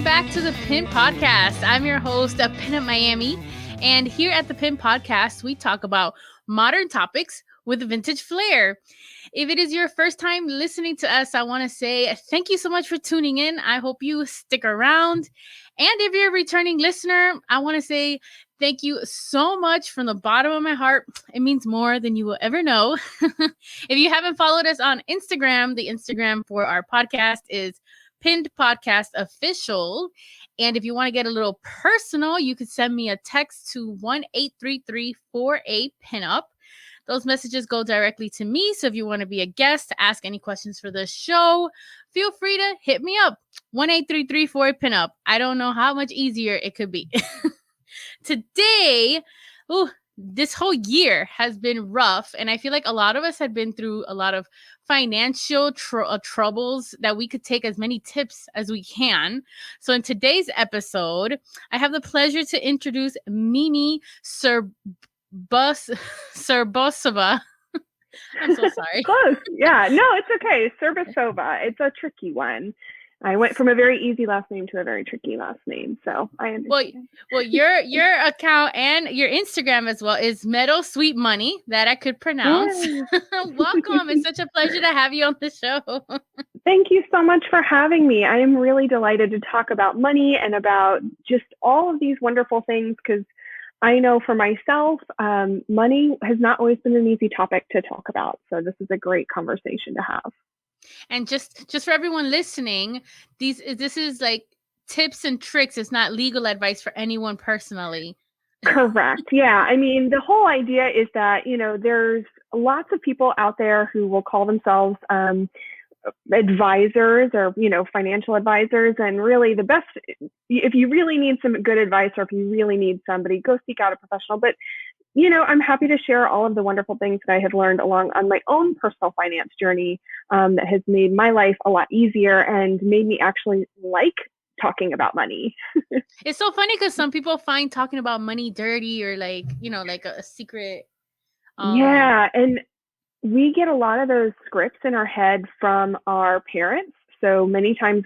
welcome back to the Pin Podcast. I'm your host of Pinup Miami, and here at the Pin Podcast, we talk about modern topics with a vintage flair. If it is your first time listening to us, I want to say thank you so much for tuning in. I hope you stick around. And if you're a returning listener, I want to say thank you so much from the bottom of my heart. It means more than you will ever know. If you haven't followed us on Instagram, the Instagram for our podcast is Pinned Podcast Official. And if you want to get a little personal, you can send me a text to 1-833-48-PINUP. Those messages go directly to me. So if you want to be a guest, to ask any questions for the show, feel free to hit me up. 1-833-48-PINUP. I don't know how much easier it could be. Today, this whole year has been rough, and I feel like a lot of us had been through a lot of financial troubles that we could take as many tips as we can. So in today's episode, I have the pleasure to introduce Mimi Cirbusova. I'm so sorry. Close. Yeah, no, it's okay. Cirbusova. It's a tricky one. I went from a very easy last name to a very tricky last name, so I understand. Well, your account and your Instagram as well is Meadowsweet Money, that I could pronounce. Welcome. It's such a pleasure to have you on the show. Thank you so much for having me. I am really delighted to talk about money and about just all of these wonderful things, because I know for myself, money has not always been an easy topic to talk about. So this is a great conversation to have. And just for everyone listening, this is like tips and tricks. It's not legal advice for anyone personally. Correct. Yeah. I mean, the whole idea is that, there's lots of people out there who will call themselves advisors or, financial advisors. And really the best, if you really need some good advice, or if you really need somebody, go seek out a professional. But I'm happy to share all of the wonderful things that I have learned along on my own personal finance journey that has made my life a lot easier and made me actually like talking about money. It's so funny because some people find talking about money dirty or like a secret. Yeah. And we get a lot of those scripts in our head from our parents. So many times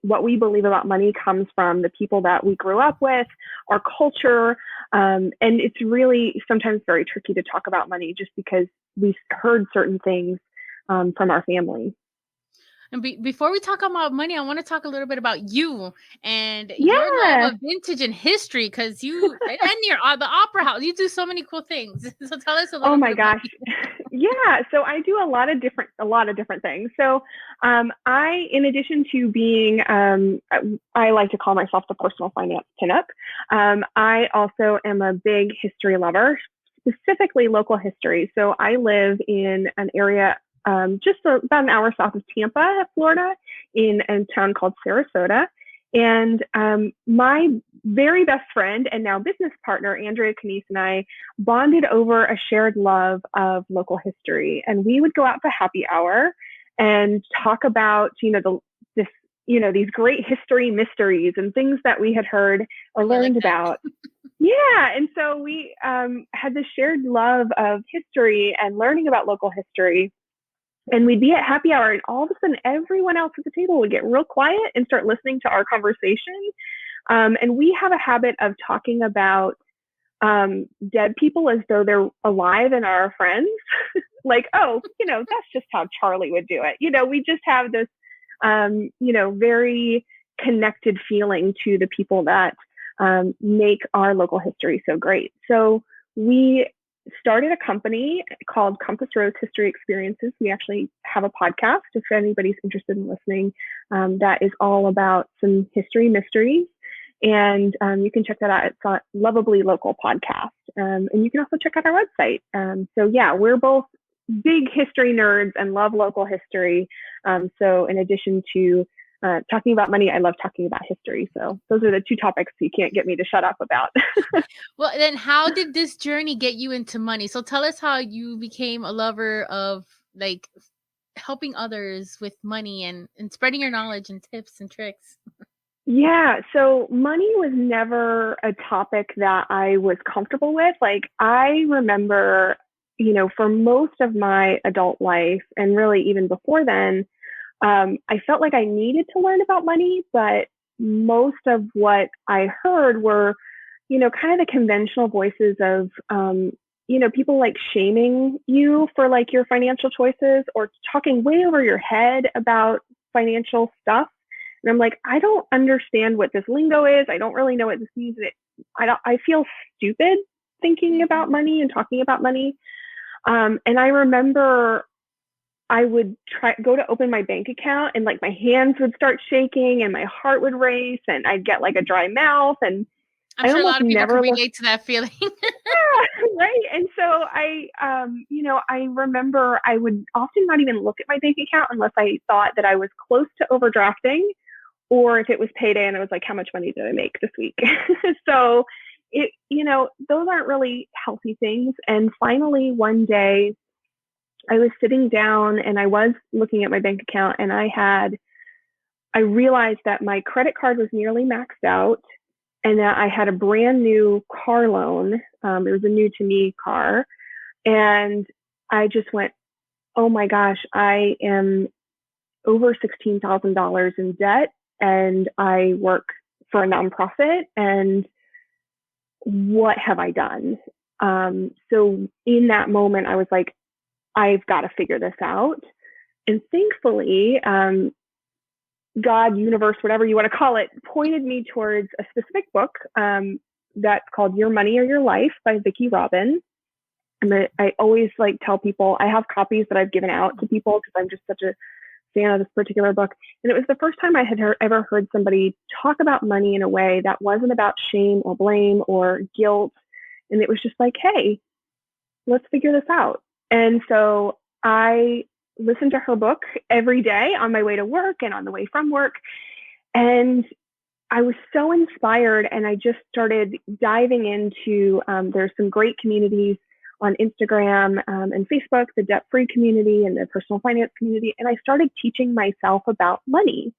what we believe about money comes from the people that we grew up with, our culture. And it's really sometimes very tricky to talk about money just because we've heard certain things from our family. And before we talk about money, I want to talk a little bit about you and your love of vintage and history, because you and the opera house, you do so many cool things. So tell us a little. Oh my gosh. Yeah. So I do a lot of different things. So I, in addition to being, I like to call myself the personal finance pinup. I also am a big history lover, specifically local history. So I live in an area just about an hour south of Tampa, Florida, in a town called Sarasota. And my very best friend and now business partner, Andrea Canese, and I bonded over a shared love of local history. And we would go out for happy hour and talk about, these great history mysteries and things that we had heard or learned about. Yeah. And so we had this shared love of history and learning about local history. And we'd be at happy hour, and all of a sudden, everyone else at the table would get real quiet and start listening to our conversation. And we have a habit of talking about dead people as though they're alive and are our friends. Like, that's just how Charlie would do it. We just have this, very connected feeling to the people that make our local history so great. So we started a company called Compass Rose History Experiences. We actually have a podcast, if anybody's interested in listening, that is all about some history mysteries. And you can check that out. It's on Lovably Local Podcast. And you can also check out our website. So yeah, we're both big history nerds and love local history. So in addition to talking about money, I love talking about history. So those are the two topics you can't get me to shut up about. Well, then how did this journey get you into money? So tell us how you became a lover of like helping others with money and spreading your knowledge and tips and tricks. Yeah. So money was never a topic that I was comfortable with. Like I remember, for most of my adult life and really even before then, I felt like I needed to learn about money, but most of what I heard were, kind of the conventional voices of, people like shaming you for like your financial choices or talking way over your head about financial stuff. And I'm like, I don't understand what this lingo is. I don't really know what this means. I feel stupid thinking about money and talking about money. And I remember I would go to open my bank account and like my hands would start shaking and my heart would race and I'd get like a dry mouth, and I'm sure a lot of people can relate to that feeling. Yeah, right. And so I remember I would often not even look at my bank account unless I thought that I was close to overdrafting, or if it was payday and I was like, how much money did I make this week? So those aren't really healthy things. And finally, one day I was sitting down and I was looking at my bank account, and I realized that my credit card was nearly maxed out, and that I had a brand new car loan. It was a new to me car. And I just went, oh my gosh, I am over $16,000 in debt, and I work for a nonprofit, and what have I done? So in that moment, I was like, I've got to figure this out. And thankfully, God, universe, whatever you want to call it, pointed me towards a specific book that's called Your Money or Your Life by Vicki Robin. And I always like tell people, I have copies that I've given out to people because I'm just such a fan of this particular book. And it was the first time I had ever heard somebody talk about money in a way that wasn't about shame or blame or guilt. And it was just like, hey, let's figure this out. And so I listened to her book every day on my way to work and on the way from work. And I was so inspired, and I just started diving into, there's some great communities on Instagram and Facebook, the debt-free community and the personal finance community. And I started teaching myself about money.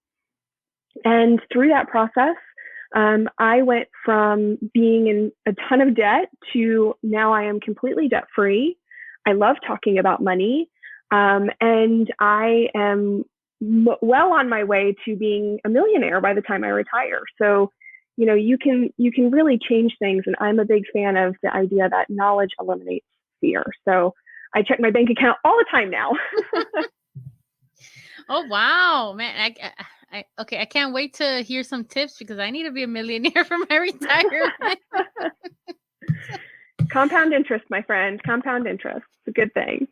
And through that process, I went from being in a ton of debt to now I am completely debt-free. I love talking about money. And I am well on my way to being a millionaire by the time I retire. So, you can really change things. And I'm a big fan of the idea that knowledge eliminates fear. So I check my bank account all the time now. Oh, wow, man. I can't wait to hear some tips because I need to be a millionaire for my retirement. Compound interest, my friend. Compound interest. It's a good thing.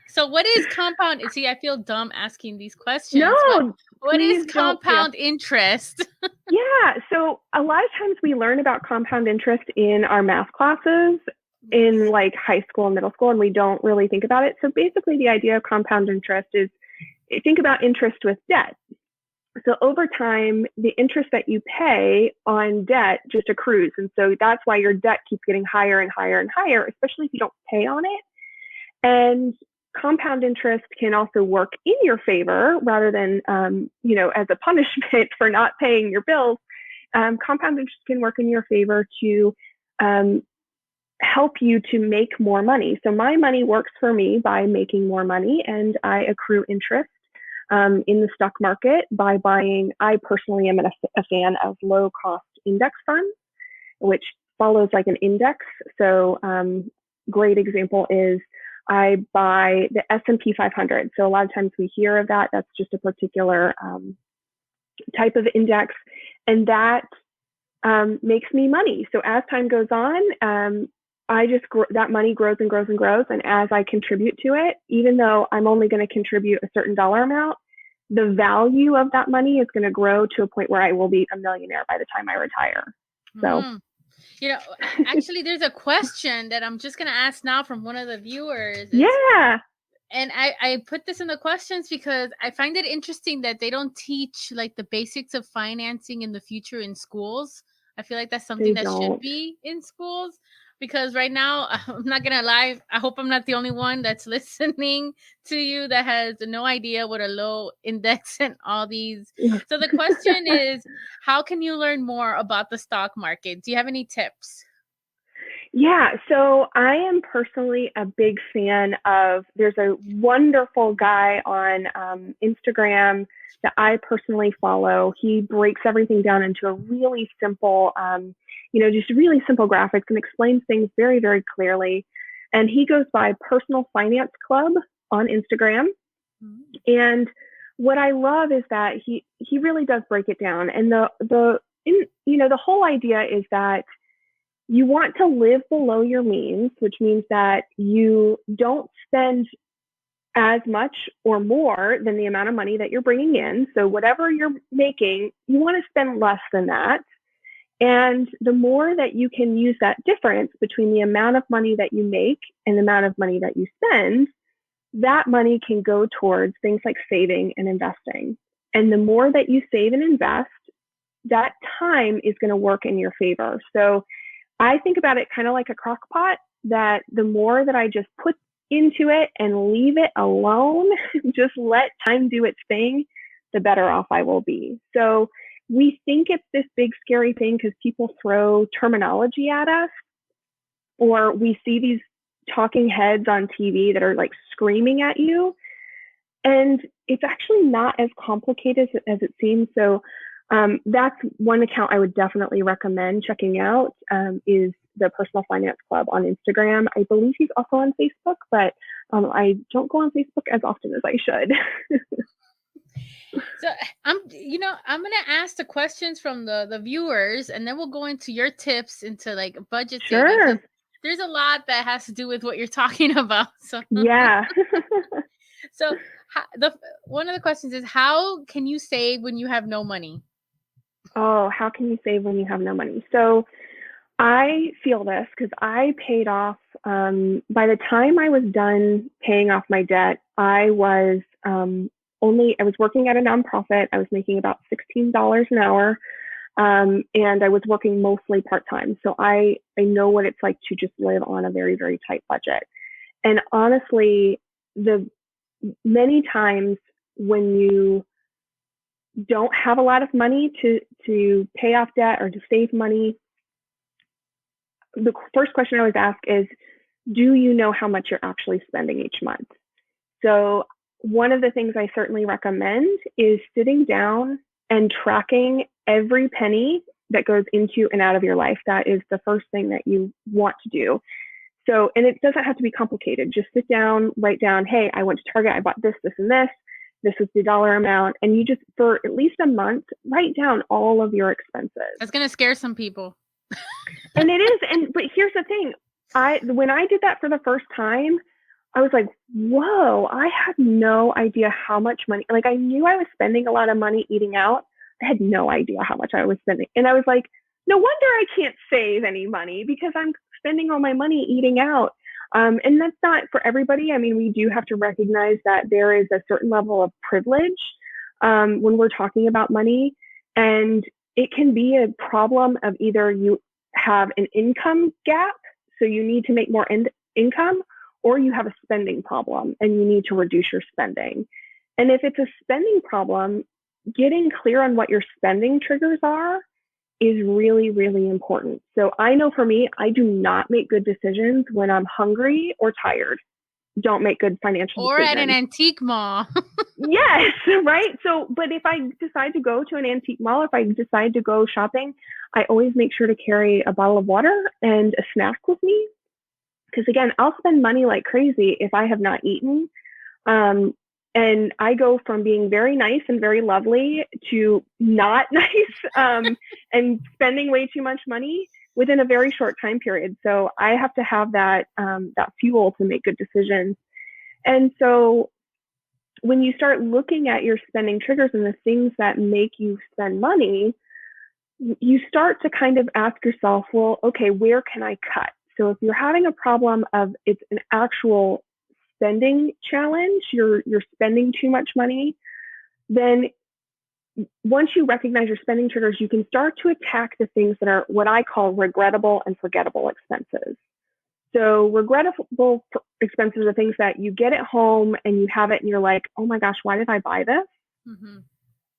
So what is compound? See, I feel dumb asking these questions. No, what is compound interest? Yeah. So a lot of times we learn about compound interest in our math classes in like high school and middle school, and we don't really think about it. So basically the idea of compound interest is, think about interest with debt. So over time, the interest that you pay on debt just accrues. And so that's why your debt keeps getting higher and higher and higher, especially if you don't pay on it. And compound interest can also work in your favor rather than, as a punishment for not paying your bills. Compound interest can work in your favor to help you to make more money. So my money works for me by making more money, and I accrue interest in the stock market by buying. I personally am a fan of low cost index funds, which follows like an index. So great example is I buy the S&P 500. So a lot of times we hear of that. That's just a particular type of index, and that makes me money. So as time goes on, that money grows and grows and grows. And as I contribute to it, even though I'm only going to contribute a certain dollar amount, the value of that money is going to grow to a point where I will be a millionaire by the time I retire. So, actually, there's a question that I'm just going to ask now from one of the viewers. Yeah. And I put this in the questions because I find it interesting that they don't teach like the basics of financing in the future in schools. I feel like that's something that should be in schools, because right now, I'm not going to lie, I hope I'm not the only one that's listening to you that has no idea what a low index and all these. So the question is, how can you learn more about the stock market? Do you have any tips? Yeah, so I am personally a big fan of, there's a wonderful guy on Instagram that I personally follow. He breaks everything down into a really simple, just really simple graphics and explains things very, very clearly. And he goes by Personal Finance Club on Instagram. Mm-hmm. And what I love is that he really does break it down. And the whole idea is that you want to live below your means, which means that you don't spend as much or more than the amount of money that you're bringing in. So whatever you're making, you want to spend less than that. And the more that you can use that difference between the amount of money that you make and the amount of money that you spend, that money can go towards things like saving and investing. And the more that you save and invest, that time is going to work in your favor. So I think about it kind of like a crock pot, that the more that I just put into it and leave it alone, just let time do its thing, the better off I will be. So we think it's this big scary thing because people throw terminology at us, or we see these talking heads on TV that are like screaming at you. And it's actually not as complicated as it seems. So that's one account I would definitely recommend checking out, is the Personal Finance Club on Instagram. I believe he's also on Facebook, but I don't go on Facebook as often as I should. So I'm going to ask the questions from the viewers, and then we'll go into your tips into like budget saving. Sure. There's a lot that has to do with what you're talking about. So yeah. So one of the questions is, how can you save when you have no money? Oh, how can you save when you have no money? So I feel this because I paid off, by the time I was done paying off my debt, I was working at a nonprofit. I was making about $16 an hour. And I was working mostly part-time. So I know what it's like to just live on a very, very tight budget. And honestly, the many times when you don't have a lot of money to pay off debt or to save money, the first question I always ask is, do you know how much you're actually spending each month? So one of the things I certainly recommend is sitting down and tracking every penny that goes into and out of your life. That is the first thing that you want to do. So, and it doesn't have to be complicated. Just sit down, write down, hey, I went to Target, I bought this, this, and this. This is the dollar amount. And you just, for at least a month, write down all of your expenses. That's going to scare some people. And it is. But here's the thing. When I did that for the first time, I was like, whoa, I had no idea how much money. Like, I knew I was spending a lot of money eating out. I had no idea how much I was spending. And I was like, no wonder I can't save any money, because I'm spending all my money eating out. And that's not for everybody. I mean, we do have to recognize that there is a certain level of privilege when we're talking about money. And it can be a problem of either you have an income gap, so you need to make more income, or you have a spending problem and you need to reduce your spending. And if it's a spending problem, getting clear on what your spending triggers are is really, really important. So I know for me, I do not make good decisions when I'm hungry or tired. Don't make good financial decisions. Or at an antique mall. Yes, right? So, but if I decide to go to an antique mall, if I decide to go shopping, I always make sure to carry a bottle of water and a snack with me. Because again, I'll spend money like crazy if I have not eaten. And I go from being very nice and very lovely to not nice and spending way too much money within a very short time period. So I have to have that fuel to make good decisions. And so when you start looking at your spending triggers and the things that make you spend money, you start to kind of ask yourself, well, okay, where can I cut? So if you're having a problem of it's an actual spending challenge, you're spending too much money, then once you recognize your spending triggers, you can start to attack the things that are what I call regrettable and forgettable expenses. So regrettable expenses are things that you get at home and you have it and you're like, oh my gosh, why did I buy this? Mm-hmm.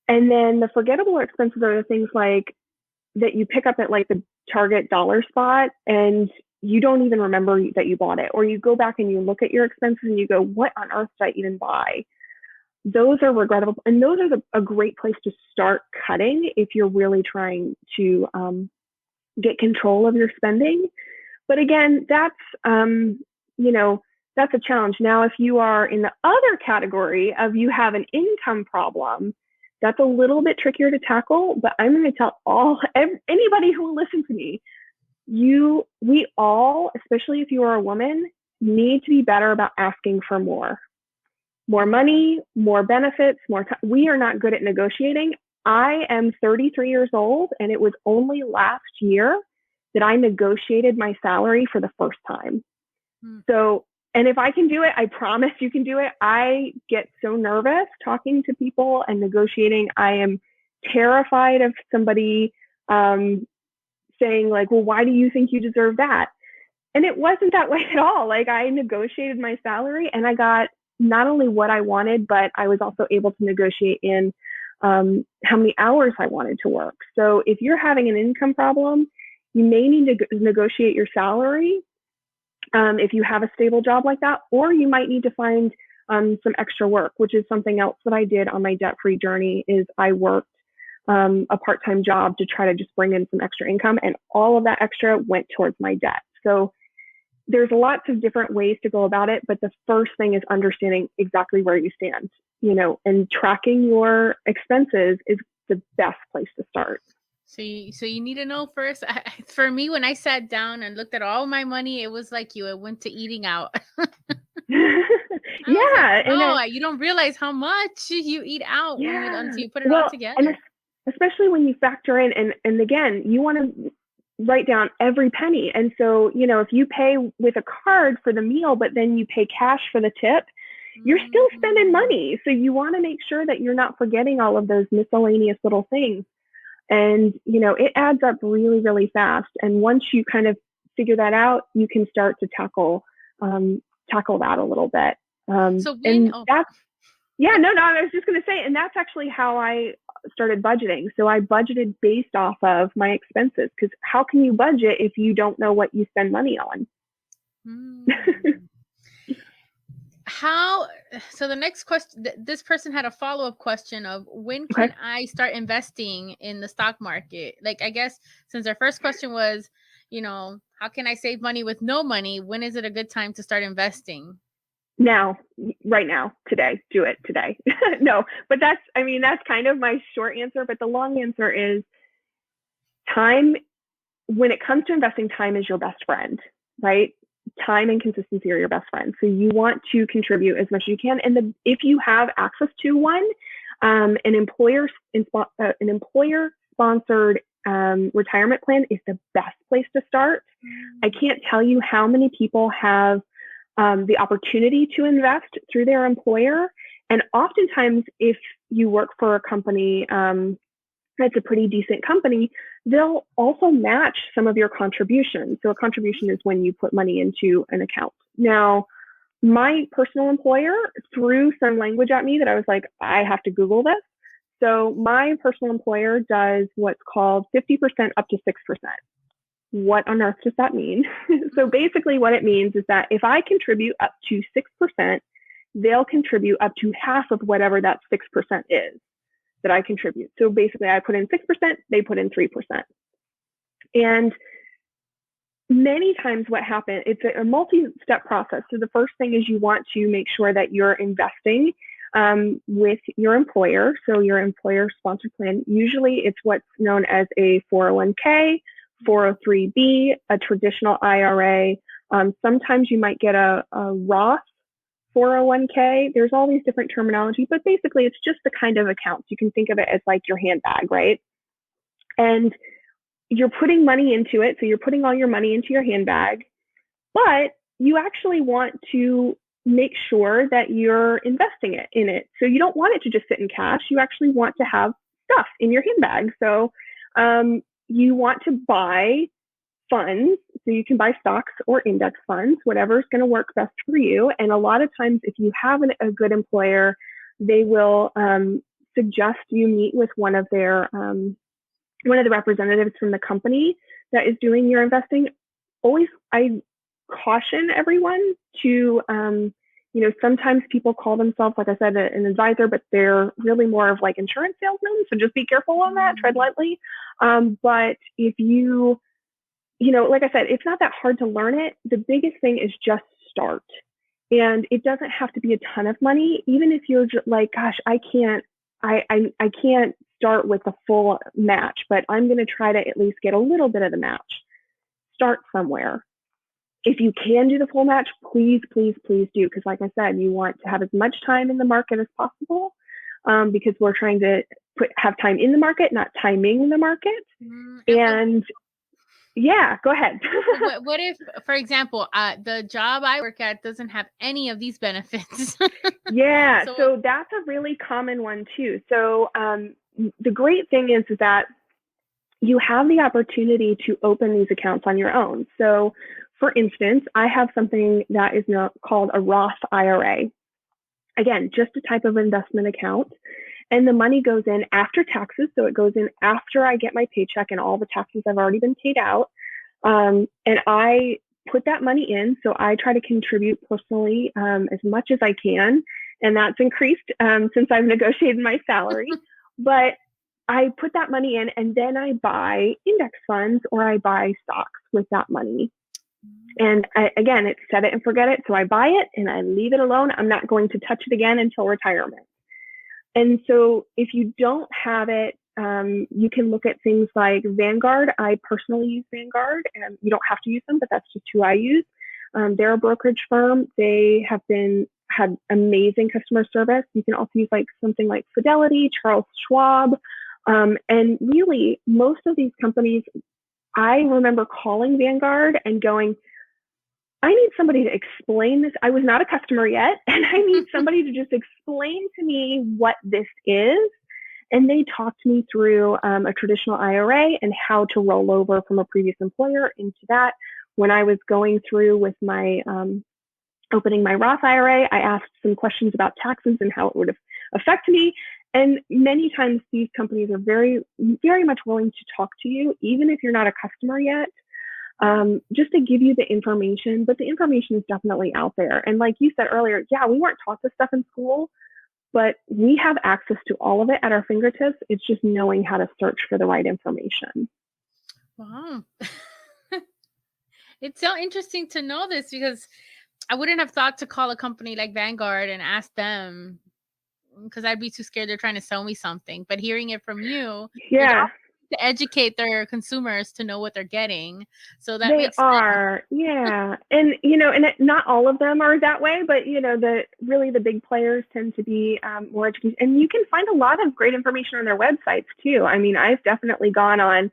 And then the forgettable expenses are the things like that you pick up at like the Target dollar spot and you don't even remember that you bought it, or you go back and you look at your expenses and you go, what on earth did I even buy? Those are regrettable. And those are a great place to start cutting if you're really trying to get control of your spending. But again, that's, that's a challenge. Now, if you are in the other category of you have an income problem, that's a little bit trickier to tackle, but I'm going to tell anybody who will listen to me, we all, especially if you are a woman, need to be better about asking for more money, more benefits, more time. We are not good at negotiating. I am 33 years old, and it was only last year that I negotiated my salary for the first time. So, and if I can do it, I promise you can do it. I get so nervous talking to people and negotiating. I am terrified of somebody saying like, well, why do you think you deserve that? And it wasn't that way at all. Like, I negotiated my salary and I got not only what I wanted, but I was also able to negotiate in how many hours I wanted to work. So if you're having an income problem, you may need to negotiate your salary if you have a stable job like that, or you might need to find some extra work, which is something else that I did on my debt-free journey. Is I worked a part-time job to try to just bring in some extra income, and all of that extra went towards my debt. So there's lots of different ways to go about it, but the first thing is understanding exactly where you stand, and tracking your expenses is the best place to start. So you need to know first. For me, when I sat down and looked at all my money, it was like it went to eating out. Yeah. Like, you don't realize how much you eat out until you put it all together. And especially when you factor in, and again, you want to write down every penny. And so, if you pay with a card for the meal, but then you pay cash for the tip, you're still spending money. So you want to make sure that you're not forgetting all of those miscellaneous little things. And, it adds up really, really fast. And once you kind of figure that out, you can start to tackle that a little bit. I was just going to say, and that's actually how I started budgeting. So I budgeted based off of my expenses, because how can you budget if you don't know what you spend money on? So the next question, this person had a follow-up question of when can I start investing in the stock market? Like, I guess since our first question was, how can I save money with no money? When is it a good time to start investing? Now, right now, today, do it today. No, but that's kind of my short answer. But the long answer is time. When it comes to investing, time is your best friend, right? Time and consistency are your best friend. So you want to contribute as much as you can. And if you have access to one, an employer sponsored retirement plan is the best place to start. I can't tell you how many people have the opportunity to invest through their employer. And oftentimes, if you work for a company that's a pretty decent company, they'll also match some of your contributions. So a contribution is when you put money into an account. Now, my personal employer threw some language at me that I was like, I have to Google this. So my personal employer does what's called 50% up to 6%. What on earth does that mean? So basically what it means is that if I contribute up to 6%, they'll contribute up to half of whatever that 6% is that I contribute. So basically I put in 6%, they put in 3%. And many times what happens, it's a multi-step process. So the first thing is you want to make sure that you're investing with your employer. So your employer sponsored plan, usually it's what's known as a 401k, 403b, a traditional IRA. Sometimes you might get a Roth 401k. There's all these different terminology, but basically it's just the kind of accounts. You can think of it as like your handbag, right? And you're putting money into it. So you're putting all your money into your handbag, but you actually want to make sure that you're investing it in it. So you don't want it to just sit in cash. You actually want to have stuff in your handbag. So you want to buy funds. So you can buy stocks or index funds, whatever's going to work best for you. And a lot of times, if you have a good employer, they will suggest you meet with one of the representatives from the company that is doing your investing. I caution everyone to, sometimes people call themselves, like I said, an advisor, but they're really more of like insurance salesmen. So just be careful on that, tread lightly. But if like I said, it's not that hard to learn it. The biggest thing is just start. And it doesn't have to be a ton of money. Even if you're just like, gosh, I can't start with the full match, but I'm going to try to at least get a little bit of the match. Start somewhere. If you can do the full match, please, please, please do. Because like I said, you want to have as much time in the market as possible, because we're trying to have time in the market, not timing the market. And yeah, go ahead. What if, for example, the job I work at doesn't have any of these benefits? Yeah, so that's a really common one too. So the great thing is that you have the opportunity to open these accounts on your own. So for instance, I have something that is now called a Roth IRA. Again, just a type of investment account. And the money goes in after taxes. So it goes in after I get my paycheck and all the taxes have already been paid out. And I put that money in. So I try to contribute personally as much as I can. And that's increased since I've negotiated my salary. But I put that money in and then I buy index funds or I buy stocks with that money. And again, it's set it and forget it. So I buy it and I leave it alone. I'm not going to touch it again until retirement. And so if you don't have it, you can look at things like Vanguard. I personally use Vanguard, and you don't have to use them, but that's just who I use. They're a brokerage firm. They have had amazing customer service. You can also use like something like Fidelity, Charles Schwab. And really, most of these companies, I remember calling Vanguard and going, I need somebody to explain this. I was not a customer yet, and I need somebody to just explain to me what this is. And they talked me through a traditional IRA and how to roll over from a previous employer into that. When I was going through with my opening my Roth IRA, I asked some questions about taxes and how it would affect me. And many times these companies are very, very much willing to talk to you, even if you're not a customer yet, just to give you the information. But the information is definitely out there. And like you said earlier, yeah, we weren't taught this stuff in school, but we have access to all of it at our fingertips. It's just knowing how to search for the right information. Wow. It's so interesting to know this, because I wouldn't have thought to call a company like Vanguard and ask them, because I'd be too scared they're trying to sell me something. But hearing it from you, yeah, to educate their consumers to know what they're getting. So that they makes are, sense. Yeah. And, not all of them are that way, but, the big players tend to be more educated. And you can find a lot of great information on their websites too. I mean, I've definitely gone on,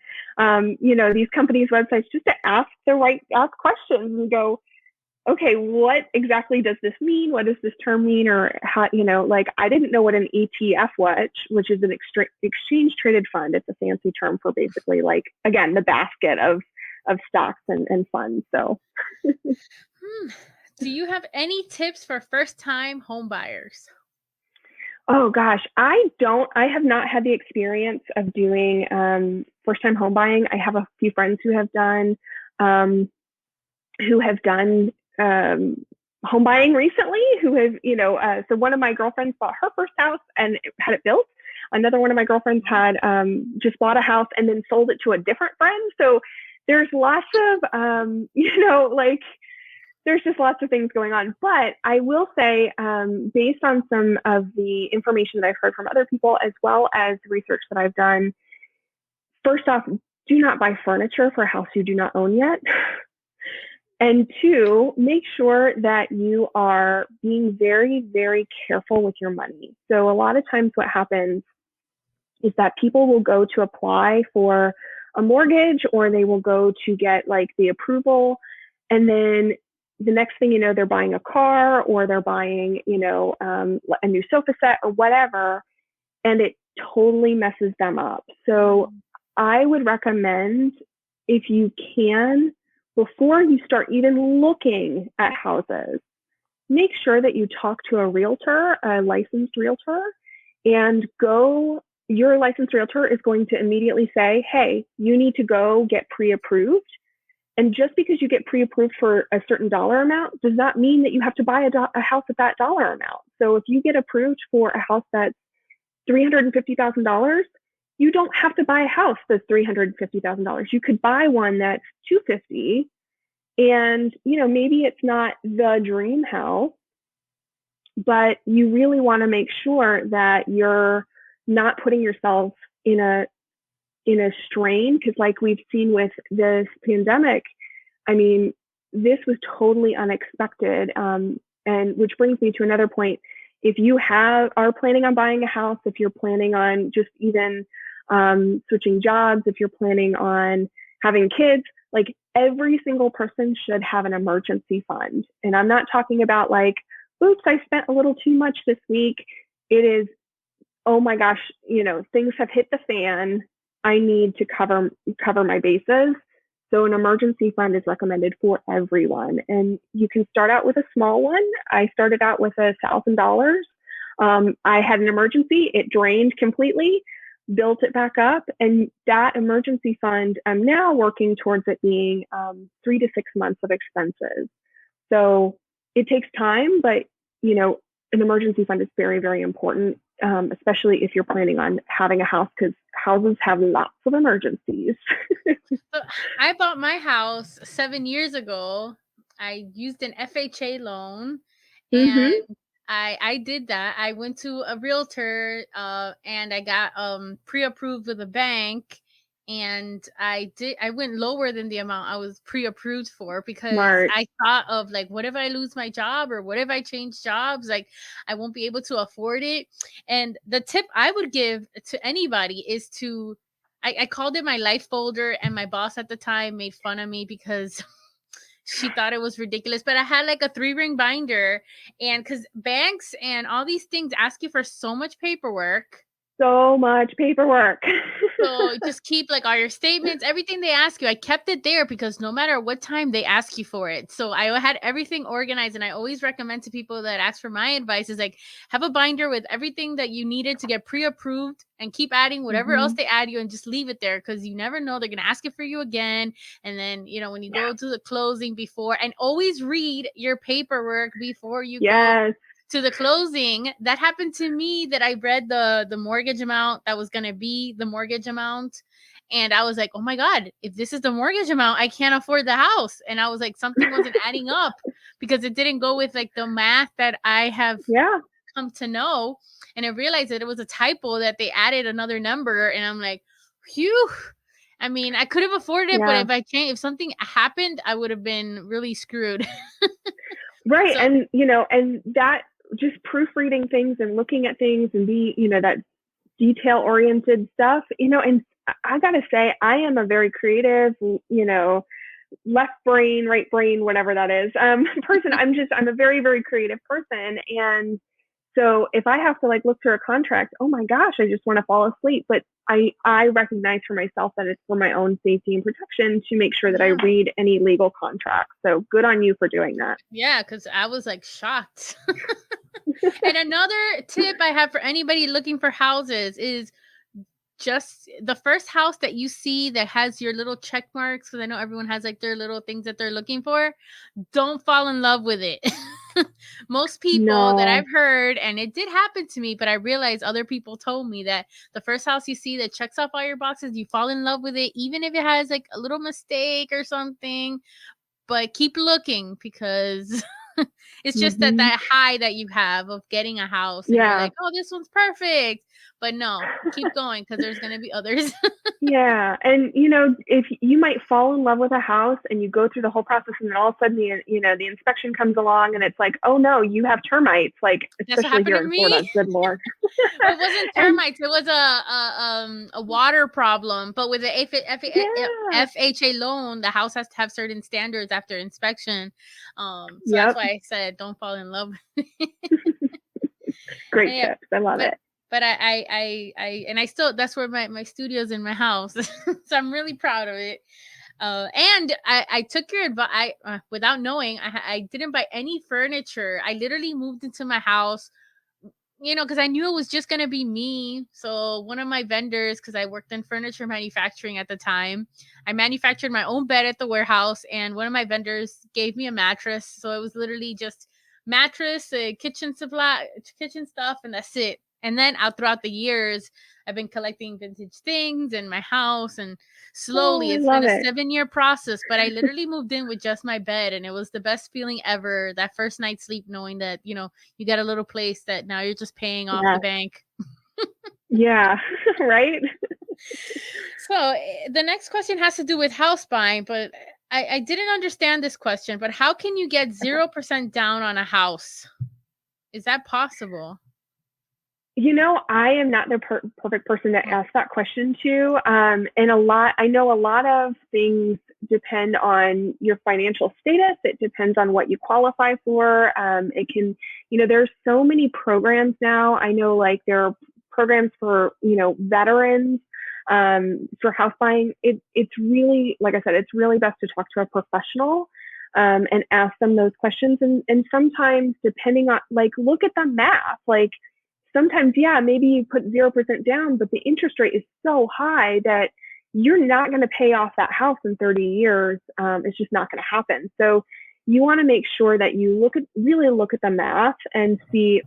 these companies' websites just to ask questions and go, okay, what exactly does this mean? What does this term mean? Or how, I didn't know what an ETF was, which is an exchange traded fund. It's a fancy term for basically like, again, the basket of stocks and funds. So do you have any tips for first-time home buyers? Oh gosh, I have not had the experience of doing first-time home buying. I have a few friends who have done home buying recently, who have, so one of my girlfriends bought her first house and had it built. Another one of my girlfriends had just bought a house and then sold it to a different friend. So there's lots of, there's just lots of things going on. But I will say, based on some of the information that I've heard from other people, as well as research that I've done, first off, do not buy furniture for a house you do not own yet. And two, make sure that you are being very, very careful with your money. So a lot of times what happens is that people will go to apply for a mortgage, or they will go to get like the approval. And then the next thing you know, they're buying a car, or they're buying, a new sofa set or whatever, and it totally messes them up. So I would recommend, if you can, before you start even looking at houses, make sure that you talk to a realtor, a licensed realtor, and your licensed realtor is going to immediately say, hey, you need to go get pre-approved. And just because you get pre-approved for a certain dollar amount does not mean that you have to buy a house at that dollar amount. So if you get approved for a house that's $350,000, you don't have to buy a house that's $350,000. You could buy one that's $250,000, and maybe it's not the dream house, but you really want to make sure that you're not putting yourself in a strain, because like we've seen with this pandemic, I mean, this was totally unexpected. And which brings me to another point. If you are planning on buying a house, if you're planning on just even switching jobs, if you're planning on having kids, like every single person should have an emergency fund. And I'm not talking about like, oops, I spent a little too much this week. It is, oh my gosh, things have hit the fan. I need to cover my bases. So an emergency fund is recommended for everyone. And you can start out with a small one. I started out with $1,000. I had an emergency. It drained completely, built it back up. And that emergency fund, I'm now working towards it being 3 to 6 months of expenses. So it takes time, but an emergency fund is very, very important, especially if you're planning on having a house, because houses have lots of emergencies. So I bought my house 7 years ago. I used an FHA loan, and I did that. I went to a realtor, and I got pre-approved with a bank, and I went lower than the amount I was pre-approved for, because Smart. I thought of like, what if I lose my job, or what if I change jobs? Like, I won't be able to afford it. And the tip I would give to anybody is to, I called it my life folder, and my boss at the time made fun of me because she thought it was ridiculous. But I had like a 3-ring binder, and because banks and all these things ask you for so much paperwork. So much paperwork. So just keep like all your statements, everything they ask you. I kept it there because no matter what time they ask you for it. So I had everything organized, and I always recommend to people that ask for my advice is like, have a binder with everything that you needed to get pre-approved, and keep adding whatever else they add you, and just leave it there, because you never know, they're going to ask it for you again. And then, when you go to the closing before, and always read your paperwork before you go to the closing. That happened to me, that I read the mortgage amount that was going to be the mortgage amount. And I was like, oh my God, if this is the mortgage amount, I can't afford the house. And I was like, something wasn't adding up, because it didn't go with like the math that I have come to know. And I realized that it was a typo, that they added another number. And I'm like, phew. I mean, I could have afforded it, but if something happened, I would have been really screwed. Right. So, and, and that just proofreading things and looking at things and that detail oriented stuff, and I got to say, I am a very creative, left brain, right brain, whatever that is, person. I'm a very, very creative person. And so if I have to like look through a contract, oh my gosh, I just want to fall asleep. But I recognize for myself that it's for my own safety and protection to make sure that I read any legal contracts. So good on you for doing that. Yeah, because I was like shocked. And another tip I have for anybody looking for houses is just the first house that you see that has your little check marks, because I know everyone has like their little things that they're looking for. Don't fall in love with it. Most people that I've heard, and it did happen to me, but I realized other people told me that the first house you see that checks off all your boxes, you fall in love with it, even if it has like a little mistake or something. But keep looking, because it's just that high that you have of getting a house, and you're like, oh, this one's perfect. But no, keep going, because there's going to be others. Yeah. And, if you might fall in love with a house and you go through the whole process, and then all of a sudden, the inspection comes along and it's like, oh no, you have termites, like, especially here in Florida. Good Lord. It wasn't termites. It was a water problem. But with the FHA loan, the house has to have certain standards after inspection. So that's why I said, don't fall in love with it. Great tips. I love it. But I still, that's where my studio's in my house. So I'm really proud of it. And I took your advice, without knowing, I didn't buy any furniture. I literally moved into my house because I knew it was just going to be me. So one of my vendors, because I worked in furniture manufacturing at the time, I manufactured my own bed at the warehouse, and one of my vendors gave me a mattress. So it was literally just mattress, kitchen supply, kitchen stuff, and that's it. And then out throughout the years, I've been collecting vintage things in my house, and slowly, Oh, I it's been love a it. 7-year process, but I literally moved in with just my bed, and it was the best feeling ever. That first night's sleep, knowing that, you got a little place that now you're just paying off the Yeah. bank. Yeah. Right. So the next question has to do with house buying, but I didn't understand this question. But how can you get 0% down on a house? Is that possible? I am not the perfect person to ask that question to. And I know a lot of things depend on your financial status. It depends on what you qualify for. It can, there's so many programs now. I know like there are programs for, veterans, for house buying. It's really, like I said, it's really best to talk to a professional, and ask them those questions. And sometimes depending on, like, look at the math, like, sometimes, yeah, maybe you put 0% down, but the interest rate is so high that you're not going to pay off that house in 30 years. It's just not going to happen. So you want to make sure that you really look at the math and see,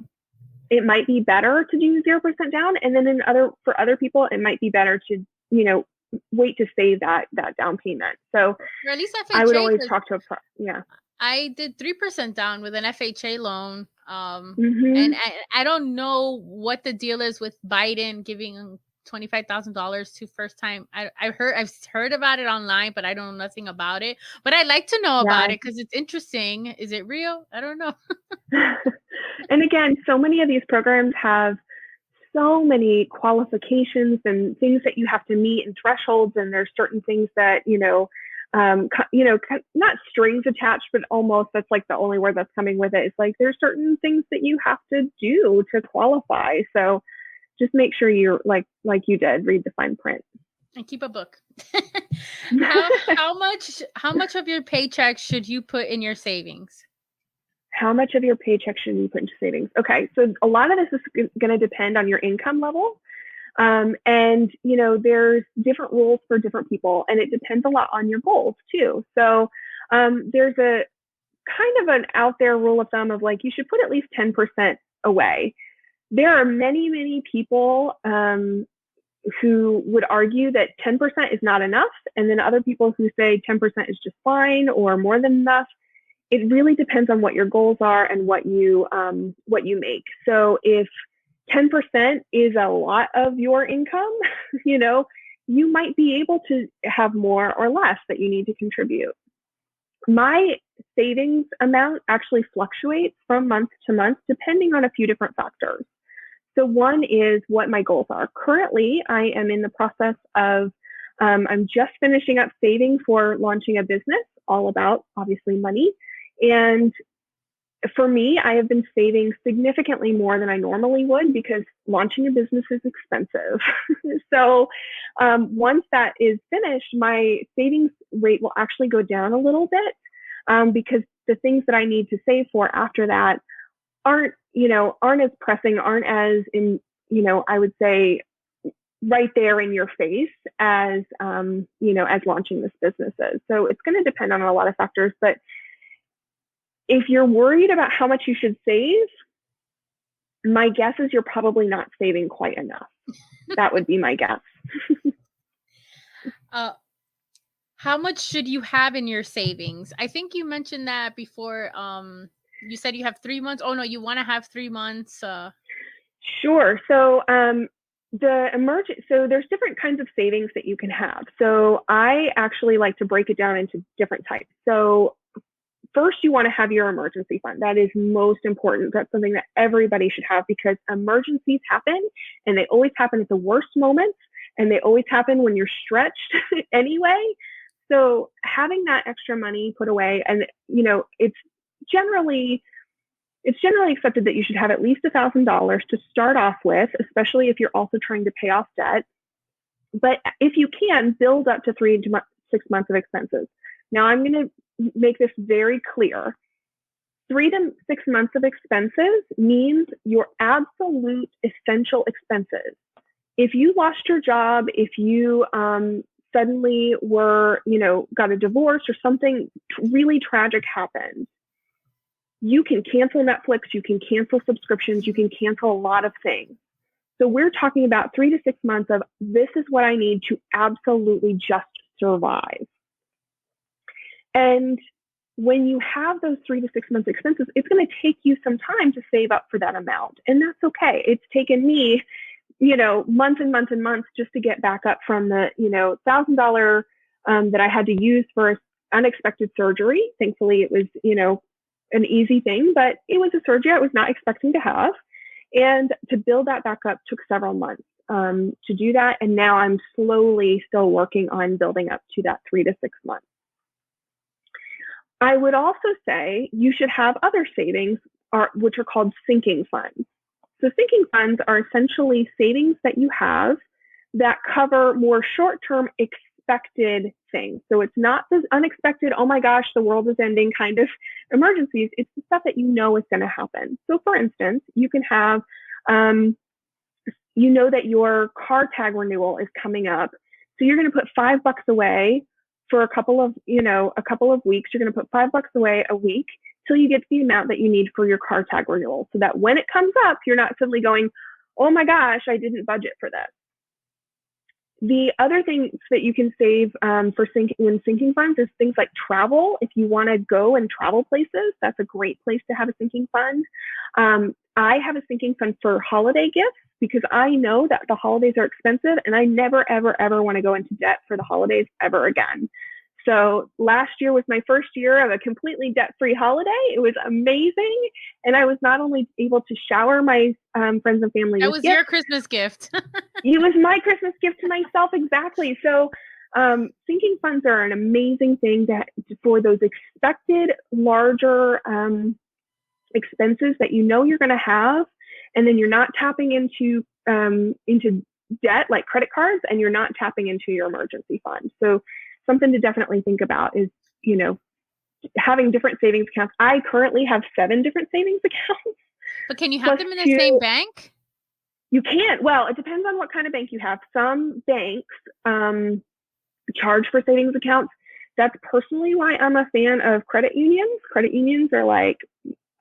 it might be better to do 0% down. And then for other people, it might be better to, wait to save that down payment. So Or at least I would FHA, always because talk to yeah. I did 3% down with an FHA loan. And Mm-hmm. I don't know what the deal is with Biden giving $25,000 to first time. I've heard about it online, but I don't know nothing about it. But I'd like to know about Yeah. it because it's interesting. Is it real? I don't know. And again, so many of these programs have so many qualifications and things that you have to meet and thresholds. And there's certain things that, not strings attached, but almost that's like the only word that's coming with it. It's like there's certain things that you have to do to qualify. So just make sure you're like you did, read the fine print. And keep a book. how much of your paycheck should you put in your savings? How much of your paycheck should you put into savings? Okay, so a lot of this is going to depend on your income level. And, there's different rules for different people, and it depends a lot on your goals too. So there's a kind of an out there rule of thumb of like, you should put at least 10% away. There are many, many people who would argue that 10% is not enough. And then other people who say 10% is just fine or more than enough. It really depends on what your goals are and what you make. So if 10% is a lot of your income, you might be able to have more or less that you need to contribute. My savings amount actually fluctuates from month to month depending on a few different factors. So one is what my goals are. Currently, I am in the process of, I'm just finishing up saving for launching a business all about, obviously, money. And for me, I have been saving significantly more than I normally would because launching a business is expensive. So once that is finished, my savings rate will actually go down a little bit, because the things that I need to save for after that aren't as pressing, aren't as I would say right there in your face as, as launching this business is. So it's going to depend on a lot of factors, but if you're worried about how much you should save, my guess is you're probably not saving quite enough. That would be my guess. How much should you have in your savings? I think you mentioned that before. You said you have 3 months. Oh no, you want to have 3 months. Sure. So so there's different kinds of savings that you can have. So I actually like to break it down into different types. So first, you want to have your emergency fund. That is most important. That's something that everybody should have because emergencies happen, and they always happen at the worst moments, and they always happen when you're stretched anyway. So having that extra money put away, and it's generally accepted that you should have at least $1,000 to start off with, especially if you're also trying to pay off debt. But if you can, build up to 3 to 6 months of expenses. Now, I'm going to make this very clear. 3 to 6 months of expenses means your absolute essential expenses. If you lost your job, if you suddenly were, got a divorce or something really tragic happened, you can cancel Netflix, you can cancel subscriptions, you can cancel a lot of things. So we're talking about 3 to 6 months of this is what I need to absolutely just survive. And when you have those 3 to 6 months expenses, it's going to take you some time to save up for that amount. And that's okay. It's taken me, months and months and months just to get back up from the, $1,000 that I had to use for an unexpected surgery. Thankfully, it was, an easy thing, but it was a surgery I was not expecting to have. And to build that back up took several months to do that. And now I'm slowly still working on building up to that 3 to 6 months. I would also say you should have other savings, which are called sinking funds. So sinking funds are essentially savings that you have that cover more short-term expected things. So it's not the unexpected, oh my gosh, the world is ending kind of emergencies. It's the stuff that you know is going to happen. So for instance, you can have, that your car tag renewal is coming up. So you're going to put $5 away for a couple of weeks. You're going to put $5 away a week till you get to the amount that you need for your car tag renewal. So that when it comes up, you're not suddenly going, oh my gosh, I didn't budget for this. The other things that you can save when sinking funds is things like travel. If you want to go and travel places, that's a great place to have a sinking fund. I have a sinking fund for holiday gifts because I know that the holidays are expensive and I never, ever, ever want to go into debt for the holidays ever again. So last year was my first year of a completely debt-free holiday. It was amazing. And I was not only able to shower my friends and family that with was gifts, your Christmas gift. It was my Christmas gift to myself, exactly. So sinking funds are an amazing thing for those expected larger expenses that you're going to have, and then you're not tapping into debt like credit cards, and you're not tapping into your emergency fund. So something to definitely think about is, having different savings accounts. I currently have 7 different savings accounts. But can you have them in the same bank? You can't. Well, it depends on what kind of bank you have. Some banks charge for savings accounts. That's personally why I'm a fan of credit unions. Credit unions are like,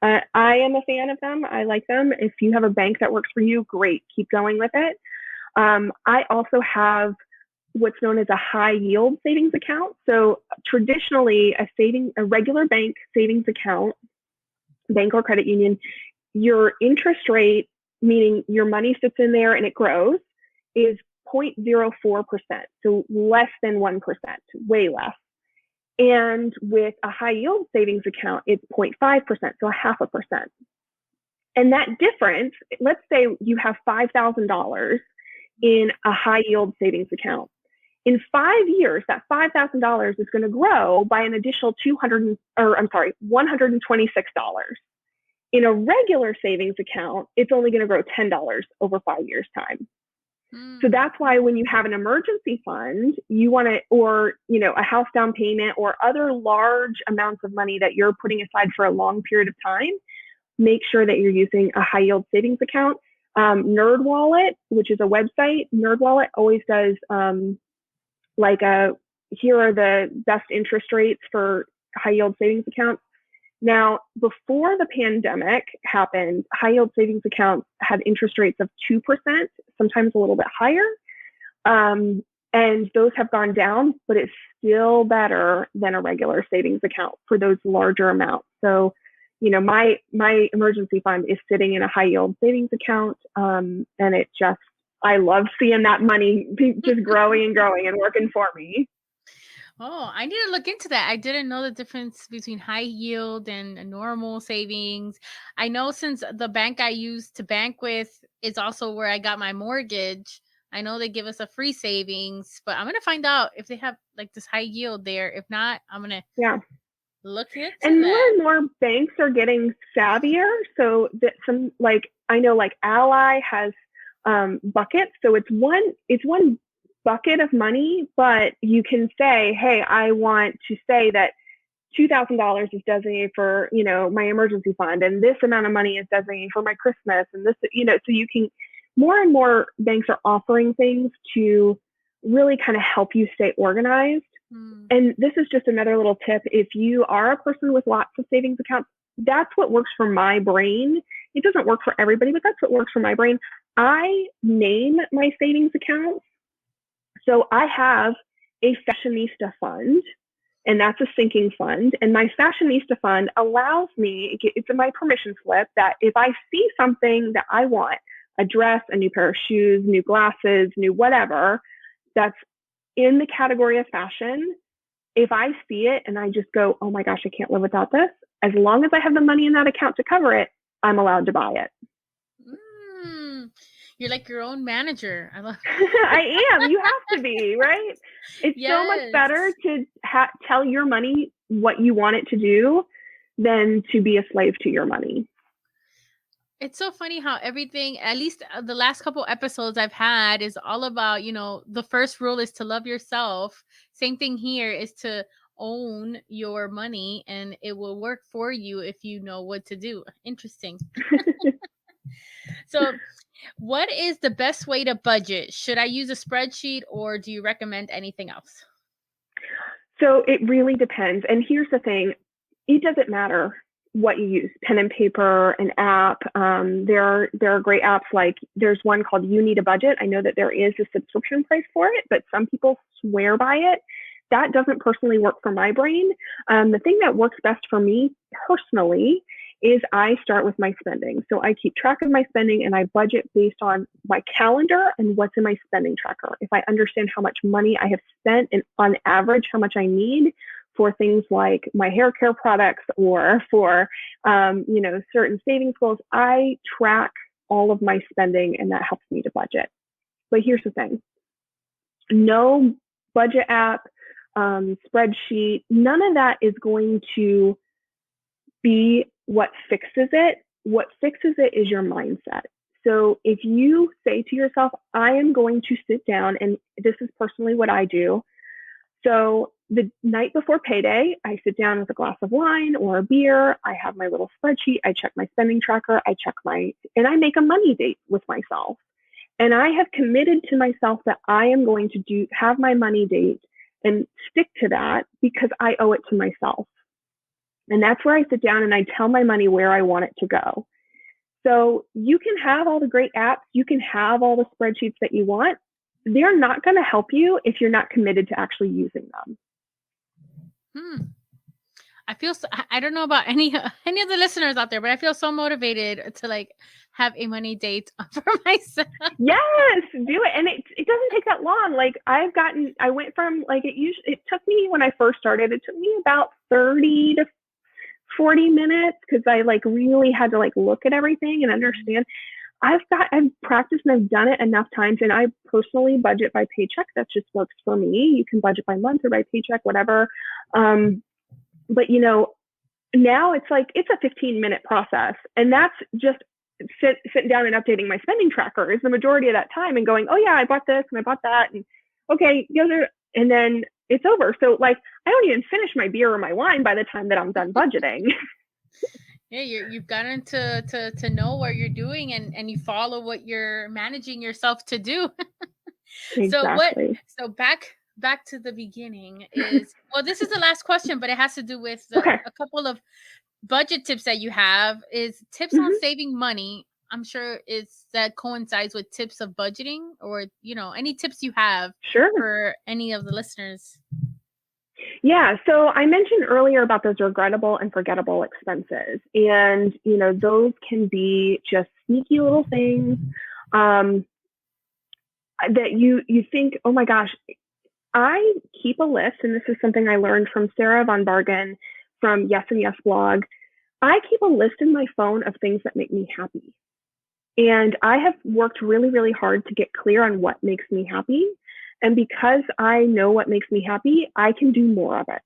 I am a fan of them. I like them. If you have a bank that works for you, great. Keep going with it. I also have what's known as a high yield savings account. So traditionally, a regular bank savings account, bank or credit union, your interest rate, meaning your money sits in there and it grows, is 0.04%. So less than 1%, way less. And with a high yield savings account, it's 0.5%, so 0.5%. And that difference, let's say you have $5,000 in a high yield savings account. In 5 years, that $5,000 is going to grow by an additional $126. In a regular savings account, it's only going to grow $10 over 5 years' time. So that's why when you have an emergency fund, you want to, or, a house down payment or other large amounts of money that you're putting aside for a long period of time, make sure that you're using a high yield savings account. NerdWallet, which is a website, NerdWallet always does here are the best interest rates for high yield savings accounts. Now, before the pandemic happened, high yield savings accounts had interest rates of 2%, sometimes a little bit higher. And those have gone down, but it's still better than a regular savings account for those larger amounts. So, my emergency fund is sitting in a high yield savings account. And I love seeing that money just growing and growing and working for me. Oh, I need to look into that. I didn't know the difference between high yield and a normal savings. I know since the bank I used to bank with is also where I got my mortgage, I know they give us a free savings, but I'm going to find out if they have like this high yield there. If not, I'm going to look into and that. More banks are getting savvier. So that I know Ally has buckets. So it's one bucket of money, but you can say, hey, I want to say that $2,000 is designated for, my emergency fund, and this amount of money is designated for my Christmas, and this, so you can, more and more banks are offering things to really kind of help you stay organized. And this is just another little tip. If you are a person with lots of savings accounts, that's what works for my brain. It doesn't work for everybody, but that's what works for my brain. I name my savings accounts. So I have a fashionista fund, and that's a sinking fund. And my fashionista fund allows me, it's in my permission slip, that if I see something that I want, a dress, a new pair of shoes, new glasses, new whatever, that's in the category of fashion, if I see it and I just go, oh my gosh, I can't live without this, as long as I have the money in that account to cover it, I'm allowed to buy it. You're like your own manager. I love I am. You have to be, right? It's so much better to tell your money what you want it to do than to be a slave to your money. It's so funny how everything, at least the last couple episodes I've had, is all about, the first rule is to love yourself. Same thing here is to own your money, and it will work for you if you know what to do. Interesting. So what is the best way to budget? Should I use a spreadsheet, or do you recommend anything else? So it really depends. And here's the thing. It doesn't matter what you use, pen and paper, an app. There are great apps, like there's one called You Need a Budget. I know that there is a subscription price for it, but some people swear by it. That doesn't personally work for my brain. The thing that works best for me personally is I start with my spending. So I keep track of my spending and I budget based on my calendar and what's in my spending tracker. If I understand how much money I have spent and on average how much I need for things like my hair care products or for, certain savings goals, I track all of my spending, and that helps me to budget. But here's the thing. No budget app, spreadsheet, none of that is going to be what fixes it. What fixes it is your mindset. So if you say to yourself, I am going to sit down, and this is personally what I do. So the night before payday, I sit down with a glass of wine or a beer. I have my little spreadsheet. I check my spending tracker. And I make a money date with myself. And I have committed to myself that I am going to have my money date and stick to that because I owe it to myself. And that's where I sit down and I tell my money where I want it to go. So you can have all the great apps. You can have all the spreadsheets that you want. They're not going to help you if you're not committed to actually using them. I feel I don't know about any of the listeners out there, but I feel so motivated to have a money date for myself. Yes, do it. And it doesn't take that long. I went from it took me, when I first started, it took me about 30 to 40 minutes because I really had to look at everything and understand. I've practiced and I've done it enough times, and I personally budget by paycheck. That just works for me. You can budget by month or by paycheck, whatever. But now it's a 15-minute process, and that's just sitting down and updating my spending tracker is the majority of that time, and going, oh yeah, I bought this and I bought that, and okay, and then it's over. So I don't even finish my beer or my wine by the time that I'm done budgeting. Yeah, you've gotten to know what you're doing, and you follow what you're managing yourself to do. Exactly. So back to the beginning is, well, this is the last question, but it has to do with a couple of budget tips that you have. Is tips on saving money. I'm sure that coincides with tips of budgeting, or any tips you have for any of the listeners. Yeah. So I mentioned earlier about those regrettable and forgettable expenses. And, those can be just sneaky little things that you think, oh my gosh, I keep a list. And this is something I learned from Sarah Von Bargen from Yes and Yes blog. I keep a list in my phone of things that make me happy. And I have worked really, really hard to get clear on what makes me happy. And because I know what makes me happy, I can do more of it.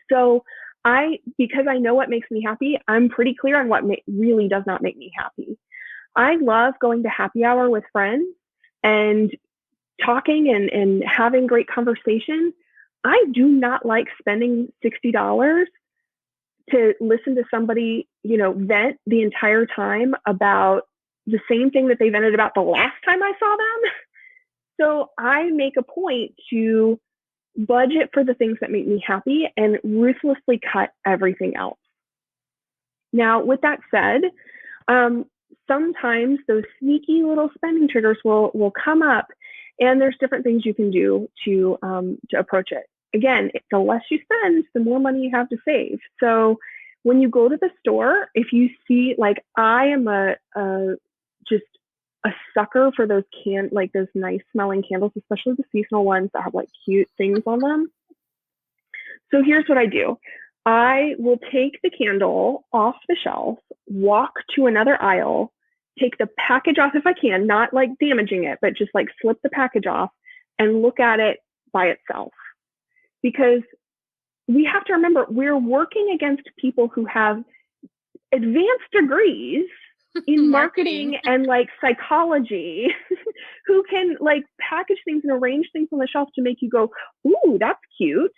So because I know what makes me happy, I'm pretty clear on what really does not make me happy. I love going to happy hour with friends and talking and having great conversation. I do not like spending $60 to listen to somebody, vent the entire time about the same thing that they vented about the last time I saw them. So I make a point to budget for the things that make me happy and ruthlessly cut everything else. Now, with that said, sometimes those sneaky little spending triggers will come up, and there's different things you can do to approach it. Again, the less you spend, the more money you have to save. So when you go to the store, if you see, like, I am just a sucker for those those nice smelling candles, especially the seasonal ones that have like cute things on them. So here's what I do. I will take the candle off the shelf, walk to another aisle, take the package off if I can, not like damaging it, but just like slip the package off and look at it by itself. Because we have to remember, we're working against people who have advanced degrees in marketing and like psychology, who can like package things and arrange things on the shelf to make you go, ooh, that's cute.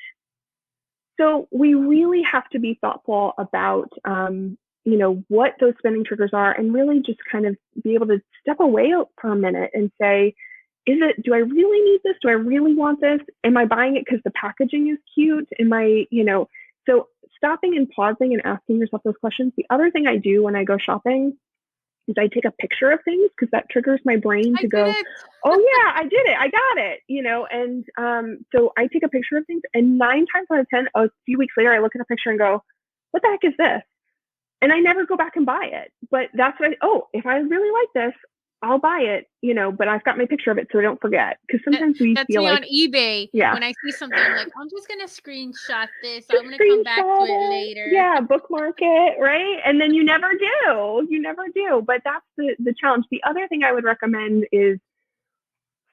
So we really have to be thoughtful about, what those spending triggers are, and really just kind of be able to step away for a minute and say, do I really need this? Do I really want this? Am I buying it because the packaging is cute? So stopping and pausing and asking yourself those questions. The other thing I do when I go shopping is I take a picture of things, because that triggers my brain to go, oh yeah, I did it. I got it. And so I take a picture of things, and 9 times out of 10, a few weeks later, I look at a picture and go, what the heck is this? And I never go back and buy it. But that's what if I really like this, I'll buy it, but I've got my picture of it so I don't forget. Because sometimes we feel like on eBay. Yeah. When I see something, I'm like, I'm just gonna screenshot this. I'm gonna come back to it later. Yeah, bookmark it, right? And then you never do. But that's the challenge. The other thing I would recommend is,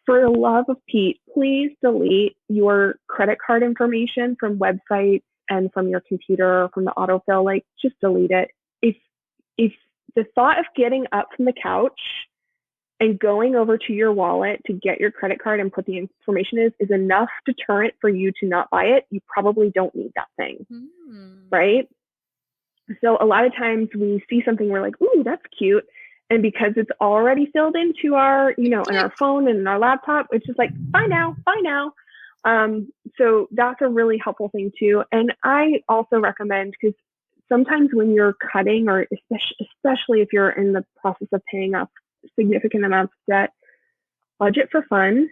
for the love of Pete, please delete your credit card information from websites and from your computer, from the autofill. Like, just delete it. If the thought of getting up from the couch and going over to your wallet to get your credit card and put the information is enough deterrent for you to not buy it, you probably don't need that thing, right? So a lot of times we see something, we're like, ooh, that's cute. And because it's already filled into our, in our phone and in our laptop, it's just like, buy now. So that's a really helpful thing too. And I also recommend, because sometimes when you're cutting, or especially if you're in the process of paying off significant amounts of debt, budget for fun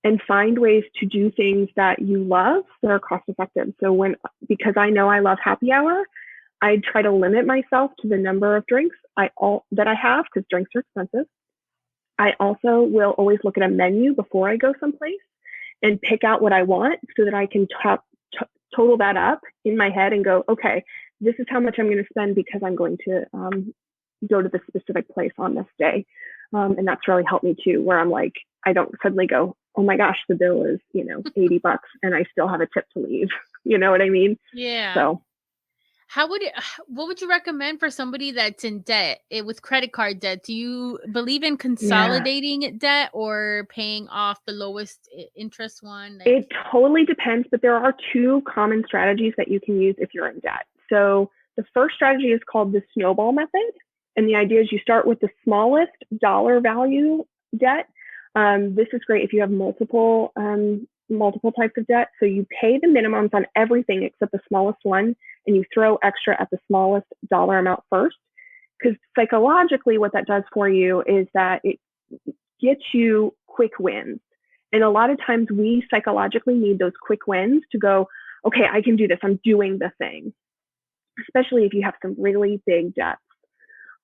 and find ways to do things that you love that are cost effective. So because I know I love happy hour, I try to limit myself to the number of drinks that I have, because drinks are expensive. I also will always look at a menu before I go someplace and pick out what I want, so that I can total that up in my head and go, okay, this is how much I'm going to spend because I'm going to go to this specific place on this day. And that's really helped me too, where I'm like, I don't suddenly go, oh my gosh, the bill is, $80 and I still have a tip to leave. You know what I mean? Yeah. So what would you recommend for somebody that's in debt with credit card debt? Do you believe in consolidating debt or paying off the lowest interest one? It totally depends, but there are 2 common strategies that you can use if you're in debt. So the first strategy is called the snowball method. And the idea is you start with the smallest dollar value debt. This is great if you have multiple types of debt. So you pay the minimums on everything except the smallest one, and you throw extra at the smallest dollar amount first. Because psychologically, what that does for you is that it gets you quick wins. And a lot of times we psychologically need those quick wins to go, okay, I can do this. I'm doing the thing, especially if you have some really big debts.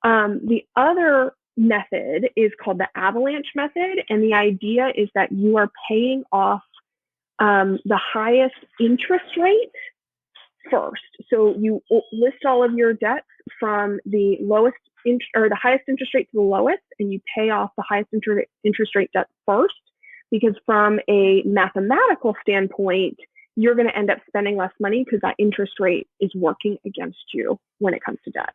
The other method is called the avalanche method. And the idea is that you are paying off the highest interest rate first. So you list all of your debts from the lowest or the highest interest rate to the lowest, and you pay off the highest interest rate debt first, because from a mathematical standpoint, you're going to end up spending less money because that interest rate is working against you when it comes to debt.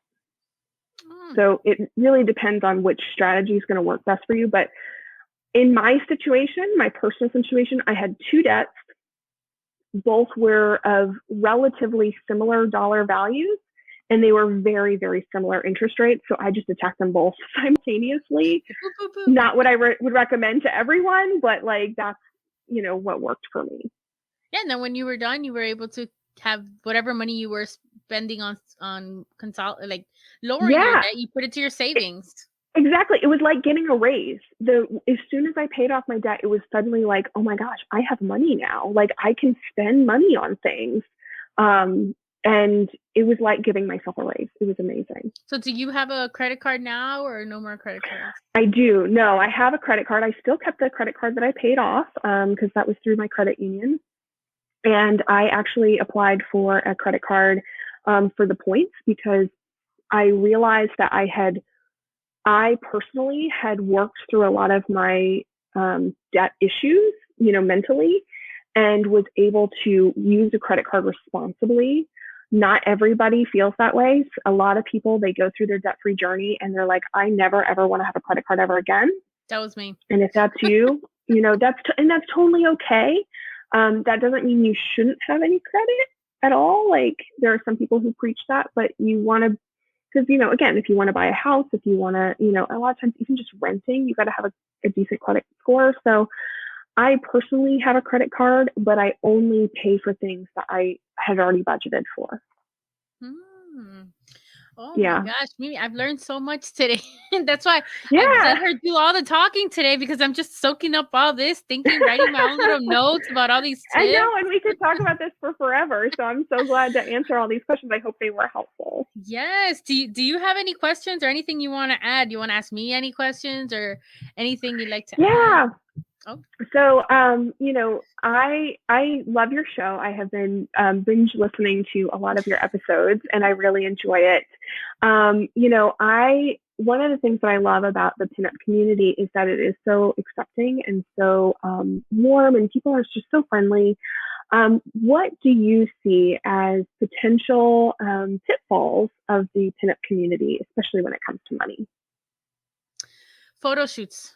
So it really depends on which strategy is going to work best for you. But in my situation, my personal situation, I had 2 debts. both were of relatively similar dollar values, and they were very, very similar interest rates. So I just attacked them both simultaneously. Not what I would recommend to everyone, but like that's, what worked for me. Yeah, and then when you were done, you were able to have whatever money you were spending on like lowering your debt, you put it to your savings. Exactly. It was like getting a raise. As soon as I paid off my debt, it was suddenly like, oh my gosh, I have money now. Like I can spend money on things. And it was like giving myself a raise. It was amazing. So do you have a credit card now or no more credit cards? I do. No, I have a credit card. I still kept the credit card that I paid off because that was through my credit union. And I actually applied for a credit card for the points because I realized that I personally had worked through a lot of my debt issues, mentally, and was able to use a credit card responsibly. Not everybody feels that way. A lot of people, they go through their debt-free journey and they're like, I never, ever want to have a credit card ever again. That was me. And if that's you, that's totally okay. That doesn't mean you shouldn't have any credit at all. Like there are some people who preach that, but you want to, because, again, if you want to buy a house, if you want to, a lot of times even just renting, you got to have a decent credit score. So I personally have a credit card, but I only pay for things that I had already budgeted for. Oh my gosh, Mimi, I've learned so much today. That's why I let her do all the talking today, because I'm just soaking up all this, writing my own little notes about all these tips. I know, and we could talk about this for forever. So I'm so glad to answer all these questions. I hope they were helpful. Yes. Do you have any questions or anything you want to add? You want to ask me any questions or anything you'd like to add? Oh. So, I love your show. I have been binge listening to a lot of your episodes, and I really enjoy it. One of the things that I love about the pinup community is that it is so accepting and so warm, and people are just so friendly. What do you see as potential pitfalls of the pinup community, especially when it comes to money? Photo shoots.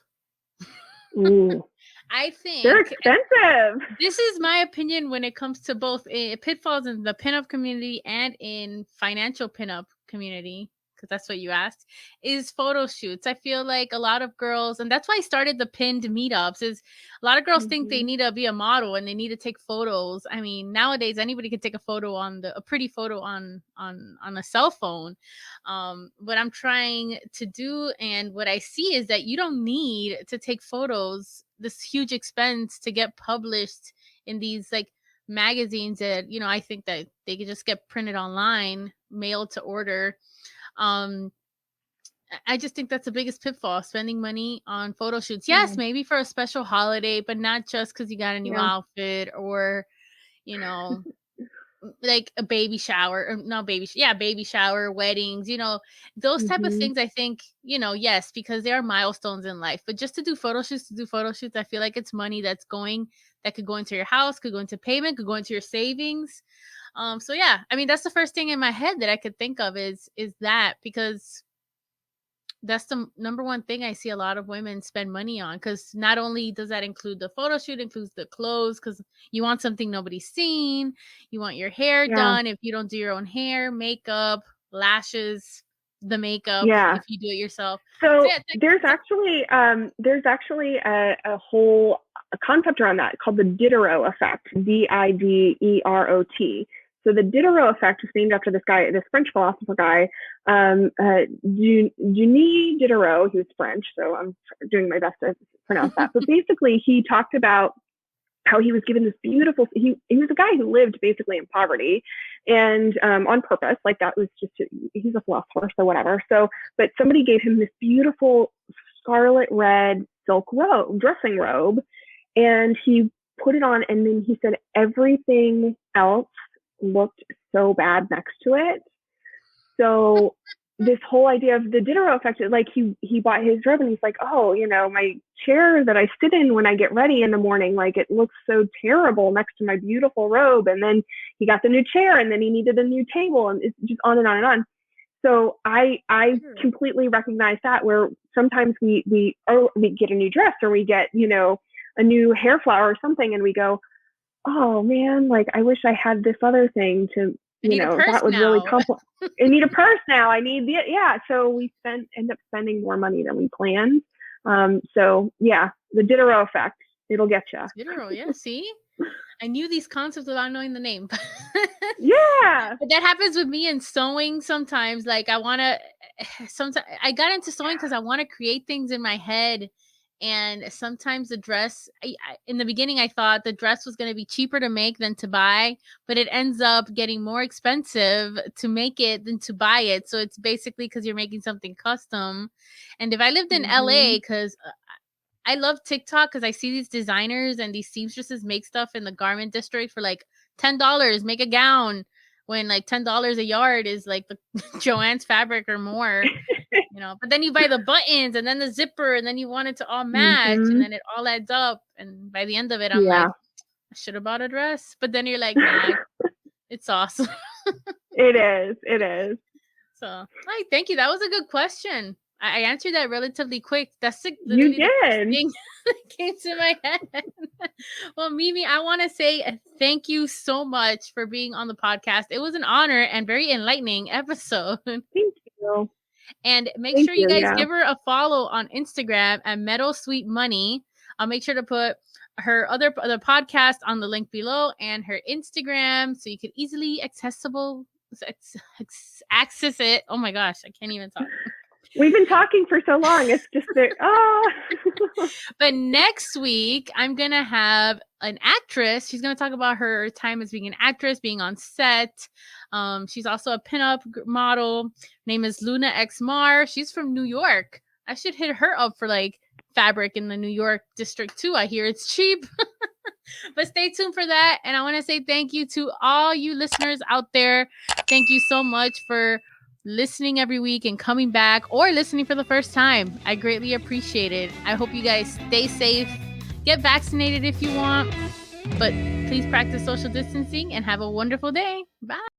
Ooh. I think they're expensive. This is my opinion when it comes to both pitfalls in the pinup community and in financial pinup community, because that's what you asked, is photo shoots. I feel like a lot of girls, and that's why I started the pinned meetups, is a lot of girls think they need to be a model and they need to take photos. I mean, nowadays anybody can take a photo a pretty photo on a cell phone. What I'm trying to do and what I see is that you don't need to take photos, this huge expense to get published in these like magazines that, I think that they could just get printed online, mailed to order. I just think that's the biggest pitfall, spending money on photo shoots. Yes, maybe for a special holiday, but not just because you got a new outfit or, like a baby shower, or not baby shower, weddings, those type of things. I think, yes, because there are milestones in life, but just to do photo shoots, I feel like it's money that could go into your house, could go into payment, could go into your savings. So yeah, I mean, that's the first thing in my head that I could think of is that, because that's the number one thing I see a lot of women spend money on, because not only does that include the photo shoot, includes the clothes, because you want something nobody's seen, you want your hair done, if you don't do your own hair, makeup, lashes, the makeup, if you do it yourself. So there's actually a whole concept around that called the dittero effect, DIDEROT. So the dittero effect is named after this French philosopher guy, Denis Diderot. He was French, so I'm doing my best to pronounce that. But basically, he talked about how he was given this beautiful, he was a guy who lived basically in poverty and on purpose, like that was just, he's a philosopher, so whatever. So, but somebody gave him this beautiful scarlet red silk dressing robe, and he put it on, and then he said everything else looked so bad next to it. So this whole idea of the Diderot effect, like he bought his robe and he's like, oh, my chair that I sit in when I get ready in the morning, like it looks so terrible next to my beautiful robe. And then he got the new chair, and then he needed a new table, and it's just on and on and on. So I completely recognize that, where sometimes we get a new dress, or we get, a new hair flower or something, and we go, oh man, like I wish I had this other thing to, I need a purse that would really now. I need a purse now. I need yeah. So we end up spending more money than we planned. So yeah, the dittero effect, it'll get you. Dittero, yeah. See, I knew these concepts without knowing the name. Yeah. But that happens with me in sewing sometimes. Like sometimes I got into sewing because I want to create things in my head. And sometimes the dress, in the beginning, I thought the dress was going to be cheaper to make than to buy, but it ends up getting more expensive to make it than to buy it. So it's basically because you're making something custom. And if I lived in LA, because I love TikTok, because I see these designers and these seamstresses make stuff in the garment district for like $10, make a gown, when like $10 a yard is like the Joann's fabric or more. But then you buy the buttons and then the zipper and then you want it to all match and then it all adds up. And by the end of it, I'm like, I should have bought a dress. But then you're like, nah, it's awesome. It is. So, thank you. That was a good question. I answered that relatively quick. That's literally the first thing that came to my head. Well, Mimi, I want to say thank you so much for being on the podcast. It was an honor and very enlightening episode. Thank you. And make sure you guys give her a follow on Instagram at Meadowsweet Money. I'll make sure to put her other podcast on the link below and her Instagram so you could easily access it. Oh my gosh, I can't even talk. We've been talking for so long. It's just there. But next week, I'm going to have an actress. She's going to talk about her time as being an actress, being on set. She's also a pinup model. Her name is Luna X Mar. She's from New York. I should hit her up for like fabric in the New York district too. I hear it's cheap. But stay tuned for that. And I want to say thank you to all you listeners out there. Thank you so much for listening every week and coming back or listening for the first time. I greatly appreciate it. I hope you guys stay safe. Get vaccinated if you want. But please practice social distancing and have a wonderful day. Bye.